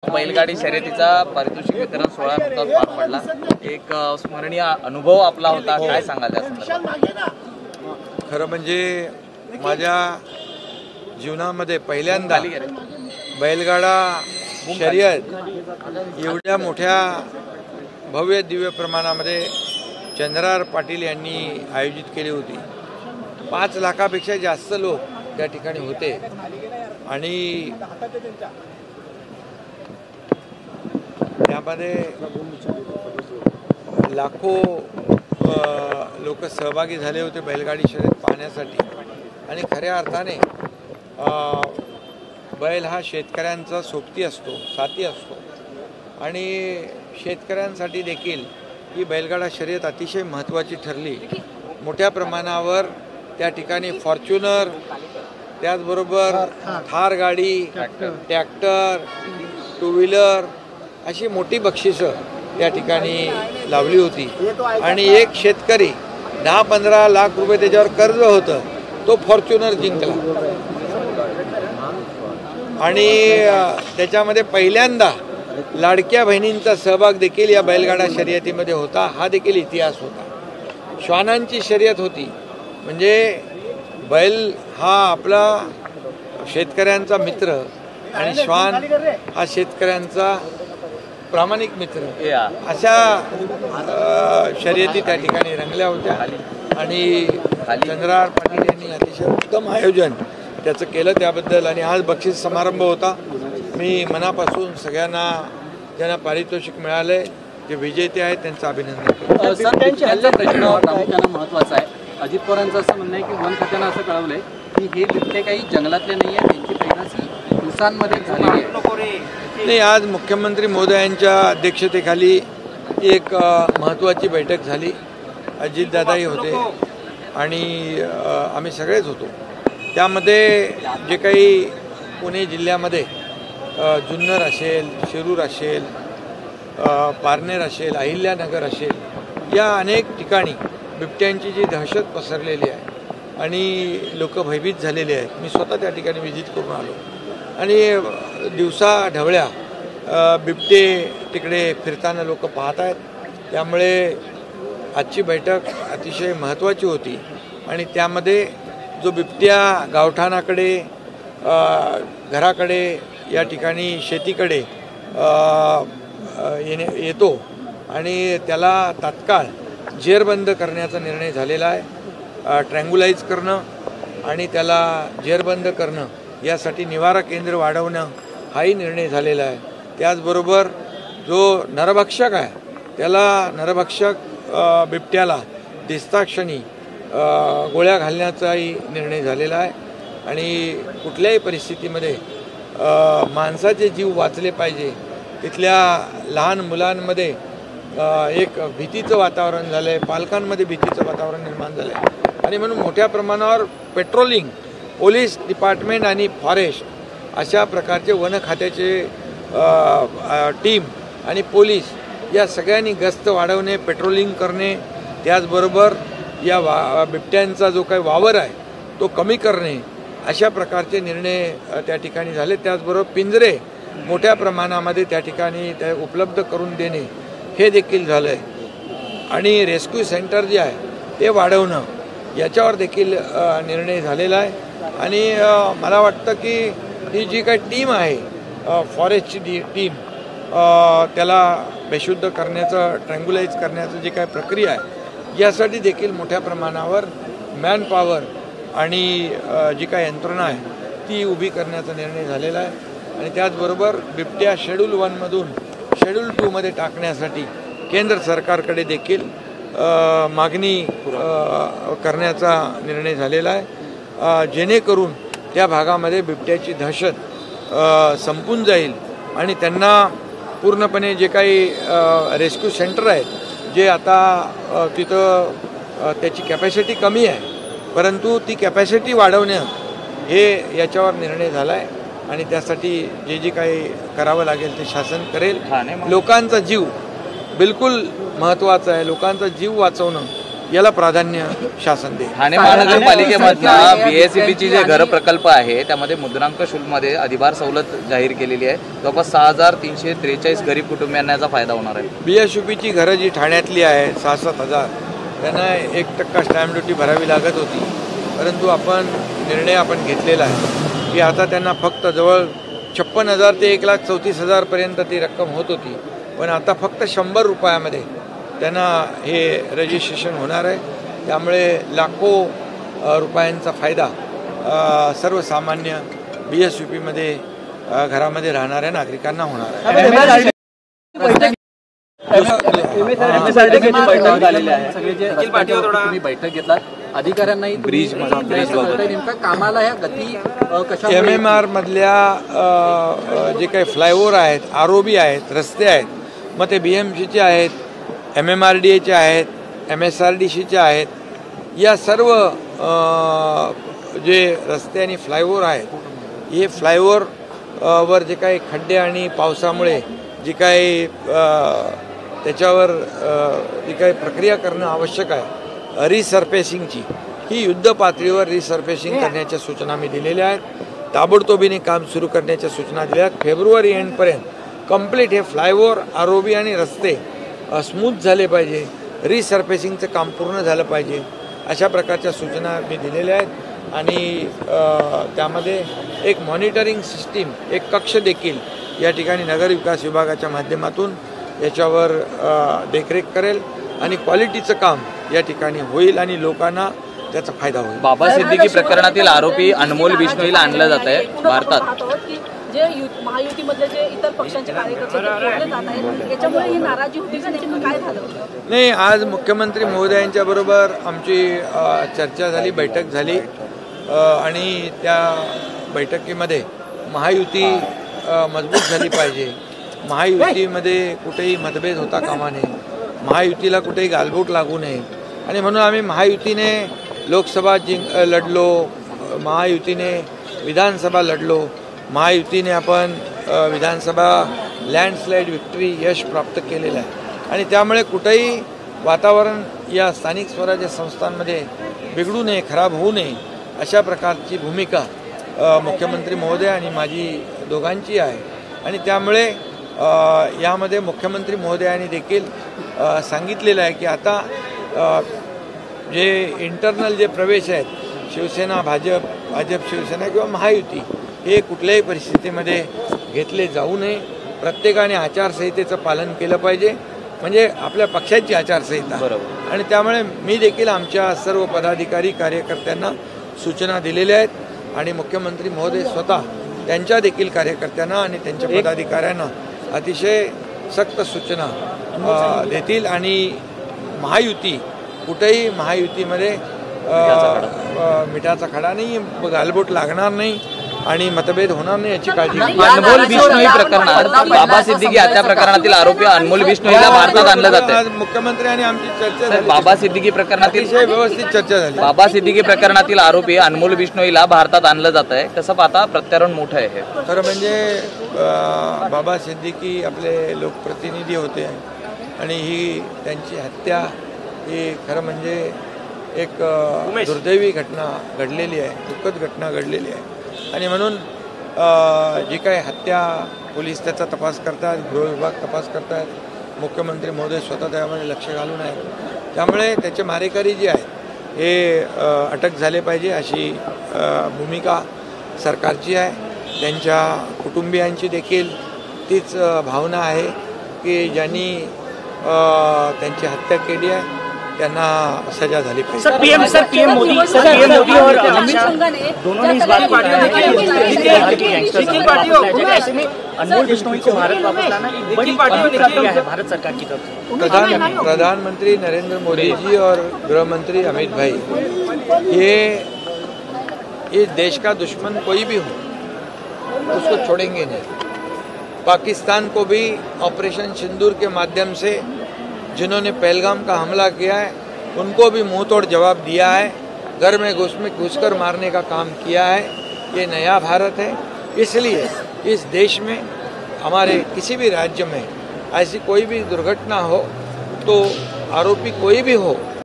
बैलगाडी शर्यतीचा पारितोषिक वितरण सोहळा नुकताच पार पडला। एक स्मरणीय अनुभव आपला होता, काय सांगाल त्या संदर्भात? खरं म्हणजे माझ्या जीवनामध्ये पहिल्यांदा बैलगाडा शर्यत एवढ्या मोठ्या भव्य दिव्य प्रमाणामध्ये चंद्रार पाटील यांनी आयोजित केली होती। 5 लाखापेक्षा जास्त लोक त्या ठिकाणी होते आणि त्यामध्ये लाखो लोक सहभागी झाले होते बैलगाडी शर्यत पाहण्यासाठी। आणि खऱ्या अर्थाने बैल हा शेतकऱ्यांचा सोबती असतो, साथी असतो आणि शेतकऱ्यांसाठी देखील ही बैलगाडा शर्यत अतिशय महत्त्वाची ठरली। मोठ्या प्रमाणावर त्या ठिकाणी फॉर्च्युनर, त्याचबरोबर थार गाडी, ट्रॅक्टर, टू व्हीलर अशी मोठी बक्षिसं त्या ठिकाणी लावली होती आणि एक शेतकरी 10-15 लाख रुपये त्याच्यावर कर्ज होतं, तो फॉर्च्युनर जिंकला। आणि त्याच्यामध्ये पहिल्यांदा लाडक्या बहिणींचा सहभाग देखील या बैलगाडा शर्यतीमध्ये होता, हा देखील इतिहास होता। श्वानांची शर्यत होती, म्हणजे बैल हा आपला शेतकऱ्यांचा मित्र आणि श्वान हा शेतकऱ्यांचा प्रामाणिक मित्र, अशा शर्यती त्या ठिकाणी रंगल्या होत्या। आणि चंद्रार पाटील यांनी अतिशय उत्तम आयोजन त्याचं केलं त्याबद्दल, आणि आज बक्षीस समारंभ होता। मी मनापासून सगळ्यांना ज्यांना पारितोषिक मिळाले, जे विजेते आहेत, त्यांचं अभिनंदन करतो। बिबट्यांचा प्रश्न प्रामुख्याने महत्त्वाचा आहे। अजित पवारांचं असं म्हणणं आहे की वन खात्यानं असं कळवलंय की हे बिबटे काही जंगलातले नाही आहे, त्यांची पैदाशी दिवसांमध्ये झालेली आहे। नाही, आज मुख्यमंत्री महोदयांच्या अध्यक्षतेखाली एक महत्त्वाची बैठक झाली। अजितदादाही होते आणि आम्ही सगळेच होतो। त्यामध्ये जे काही पुणे जिल्ह्यामध्ये जुन्नर असेल, शिरूर असेल, पारनेर असेल, अहिल्यानगर असेल, या अनेक ठिकाणी बिबट्यांची जी दहशत पसरलेली आहे आणि लोक भयभीत झालेले आहेत। मी स्वतः त्या ठिकाणी व्हिजिट करून आलो आणि दिवसा ढवळ्या बिबटे तिकडे फिरताना लोक पाहत आहेत। त्यामुळे आजची बैठक अतिशय महत्त्वाची होती आणि त्यामध्ये जो बिबट्या गावठाणाकडे, घराकडे, या ठिकाणी शेतीकडे येतो आणि त्याला तात्काळ जेरबंद करण्याचा निर्णय झालेला आहे। ट्रँग्युलाइज करणं आणि त्याला जेरबंद करणं, यासाठी निवारा केंद्र वाढवणं हाही निर्णय झालेला आहे। त्याचबरोबर जो नरभक्षक आहे, त्याला नरभक्षक बिबट्याला दिसताक्षणी गोळ्या घालण्याचाही निर्णय झालेला आहे। आणि कुठल्याही परिस्थितीमध्ये माणसाचे जीव वाचले पाहिजे। तिथल्या लहान मुलांमध्ये एक भीतीचं वातावरण झालं आहे, पालकांमध्ये भीतीचं वातावरण निर्माण झालं आहे आणि म्हणून मोठ्या प्रमाणावर पेट्रोलिंग, पोलीस डिपार्टमेंट आणि फॉरेस्ट अशा प्रकारचे वन खात्याचे टीम आणि पोलीस या सगळ्यांनी गस्त वाढवणे, पेट्रोलिंग करणे, त्याचबरोबर या बिबट्यांचा जो काही वावर आहे तो कमी करणे, अशा प्रकारचे निर्णय त्या ठिकाणी झाले। त्याचबरोबर पिंजरे मोठ्या प्रमाणामध्ये त्या ठिकाणी ते उपलब्ध करून देणे हे देखील झालं आहे। आणि रेस्क्यू सेंटर जे आहे ते वाढवणं, याच्यावर देखील निर्णय झालेला आहे। आणि मला वाटतं की ही जी काही टीम आहे, फॉरेस्टची टीम, त्याला बेशुद्ध करण्याचं, ट्रँग्युलाइज करण्याचं जी काही प्रक्रिया आहे, यासाठी देखील मोठ्या प्रमाणावर मॅनपॉवर आणि जी काही यंत्रणा आहे ती उभी करण्याचा निर्णय झालेला आहे। आणि त्याचबरोबर बिबट्या शेड्यूल 1मधून शेड्यूल 2मध्ये टाकण्यासाठी केंद्र सरकारकडे देखील मागणी करण्याचा निर्णय झालेला आहे, जेणेकरून त्या भागामध्ये बिबट्याची दहशत संपून जाईल आणि त्यांना पूर्णपणे जे काही रेस्क्यू सेंटर आहेत, जे आता तिथं त्याची कॅपॅसिटी कमी आहे, परंतु ती कॅपॅसिटी वाढवणं हे याच्यावर निर्णय झाला आहे। आणि त्यासाठी जे जे काही करावं लागेल ते शासन करेल। लोकांचा जीव बिलकुल महत्त्वाचा आहे, लोकांचा जीव वाचवणं याला प्राधान्य शासन देईल. ठाणे महानगरपालिकेमधनं BSEBची जे घर प्रकल्प आहे त्यामध्ये मुद्रांक शुल्कमध्ये अधिभार सवलत जाहीर केलेली आहे. जवळपास 6,343 गरीब कुटुंबियांना याचा फायदा होणार आहे. BSEBची घरं जी ठाण्यातली आहे 6-7 हजार, त्यांना 1% स्टॅम्प ड्युटी भरावी लागत होती. परंतु निर्णय आपण घेतलेला आहे की आता त्यांना फक्त जवळ 56,000 ते 1,34,000 पर्यंत ती रक्कम होत होती. पण आता फक्त 100 रुपयामध्ये त्यांना हे रजिस्ट्रेशन होणार आहे. त्यामुळे लाखो रुपयांचा फायदा सर्वसामान्य BSEBमध्ये घरामध्ये राहणाऱ्या नागरिकांना होणार आहे. तुम्ही बैठक घेतलात, अधिकाऱ्यांनाही ब्रिज नेमका कामाला ह्या गती कशा MMR मधल्या जे काही फ्लायओव्हर आहेत, ROB आहेत, रस्ते आहेत, मग ते BMCचे आहेत, MMRDAचे आहेत, MSRDCचे आहेत. या सर्व जे रस्ते आणि फ्लायओव्हर आहेत, हे फ्लायओव्हर वर जे काही खड्डे आणि पावसामुळे जी काही त्याच्यावर जी काही प्रक्रिया करणं आवश्यक आहे रिसर्फेसिंगची, ही युद्ध पातळीवर रिसर्फेसिंग करण्याच्या सूचना मी दिलेल्या आहेत. ताबडतोबीने काम सुरू करण्याच्या सूचना दिल्या आहेत. फेब्रुवारी एंडपर्यंत कंप्लीट हे फ्लायओव्हर, ROB आणि रस्ते स्मूथ झाले पाहिजे, रिसर्फेसिंगचं काम पूर्ण झालं पाहिजे, अशा प्रकारच्या सूचना मी दिलेल्या आहेत. आणि त्यामध्ये एक मॉनिटरिंग सिस्टीम, एक कक्ष देखील या ठिकाणी नगरविकास विभागाच्या माध्यमातून याच्यावर देखरेख करेल आणि क्वालिटीचं काम या ठिकाणी होईल आणि लोकांना त्याचा फायदा होईल. बाबा सिद्दीकी प्रकरणातील आरोपी अनमोल बिश्नोईला आणलं जात आहे भारतात. जे महायुतीमधले जे इतर पक्षांचे कार्यकर्ते जात आहेत, याच्यामुळे ही नाराजी होती का? नेमकं काय झालं? नाही, आज मुख्यमंत्री महोदयांच्या बरोबर आमची चर्चा झाली, बैठक झाली आणि त्या बैठकीमध्ये महायुती मजबूत झाली पाहिजे. महायुतीमध्ये कुठेही मतभेद होता कामा नये, महायुतीला कुठेही गालबोट लागू नये. आणि म्हणून आम्ही महायुतीने लोकसभा लढलो, महायुतीने विधानसभा लढलो, महायुतीने आपण विधानसभा लँडस्लाईड विक्ट्री यश प्राप्त केलेलं आहे. आणि त्यामुळे कुठेही वातावरण या स्थानिक स्वराज्य संस्थांमध्ये बिघडू नये, खराब होऊ नये, अशा प्रकारची भूमिका मुख्यमंत्री महोदय आणि माझी दोघांची आहे. आणि त्यामुळे यामध्ये मुख्यमंत्री महोदयांनी देखील सांगितलेलं आहे की आता जे इंटरनल जे प्रवेश आहेत, शिवसेना भाजप, भाजप शिवसेना किंवा महायुती, हे कुठल्याही परिस्थितीमध्ये घेतले जाऊ नये. प्रत्येकाने आचारसंहितेचं पालन केलं पाहिजे, म्हणजे आपल्या पक्षाची आचारसंहिता. बरोबर. आणि त्यामुळे मी देखील आमच्या सर्व पदाधिकारी कार्यकर्त्यांना सूचना दिलेल्या आहेत आणि मुख्यमंत्री महोदय स्वतः त्यांच्या देखील कार्यकर्त्यांना आणि त्यांच्या पदाधिकाऱ्यांना अतिशय सक्त सूचना देतील. आणि महायुती कुठेही महायुतीमध्ये मिठाचा खडा नाही, गालबोट लागणार नाही आणि मतभेद होणार नाही याची काळजी घ्या. अनमोल बिश्नोई प्रकरणात बाबा सिद्दीकी हत्या प्रकरणातील आरोपी अनमोल बिश्नोईला भारतात आणलं जात आहे. मुख्यमंत्री आणि आमची चर्चा झाली, बाबा सिद्दीकी प्रकरणातील व्यवस्थित चर्चा झाली. बाबा सिद्दीकी प्रकरणातील आरोपी अनमोल बिश्नोईला भारतात आणलं जात आहे. कसं पाहता प्रत्यारोहण मोठं आहे हे? खरं म्हणजे बाबा सिद्दीकी आपले लोकप्रतिनिधी होते आणि ही त्यांची हत्या ही खरं म्हणजे एक दुर्दैवी घटना घडलेली आहे, दुःखद घटना घडलेली आहे. आणि म्हणून जी काही हत्या, पोलीस त्याचा तपास करतात, गृह विभाग तपास करतात, मुख्यमंत्री महोदय स्वतः त्यामध्ये लक्ष घालून आहेत. त्यामुळे त्याचे मारेकरी जे आहेत हे अटक झाले पाहिजे अशी भूमिका सरकारची आहे. त्यांच्या कुटुंबियांची देखील तीच भावना आहे की ज्यांनी त्यांची हत्या केली आहे त्यांना सजा झाली पाहिजे. सर पीएम मोदी और अमित शाह दोनों ने इस बात को ऐसे में अनमोल बिश्नोई को भारत वापस लाना एक बड़ी प्रक्रिया है भारत सरकार की तरफ से. प्रधानमंत्री नरेंद्र मोदी जी और गृह मंत्री अमित भाई ये देश का दुश्मन कोई भी हो उसको छोड़ेंगे नहीं. पाकिस्तान को भी ऑपरेशन सिंदूर के माध्यम से जिन्होंने पहलगाम का हमला किया है उनको भी मुंह तोड़ जवाब दिया है, घर में घुसकर मारने का काम किया है. ये नया भारत है, इसलिए इस देश में हमारे किसी भी राज्य में ऐसी कोई भी दुर्घटना हो तो आरोपी कोई भी हो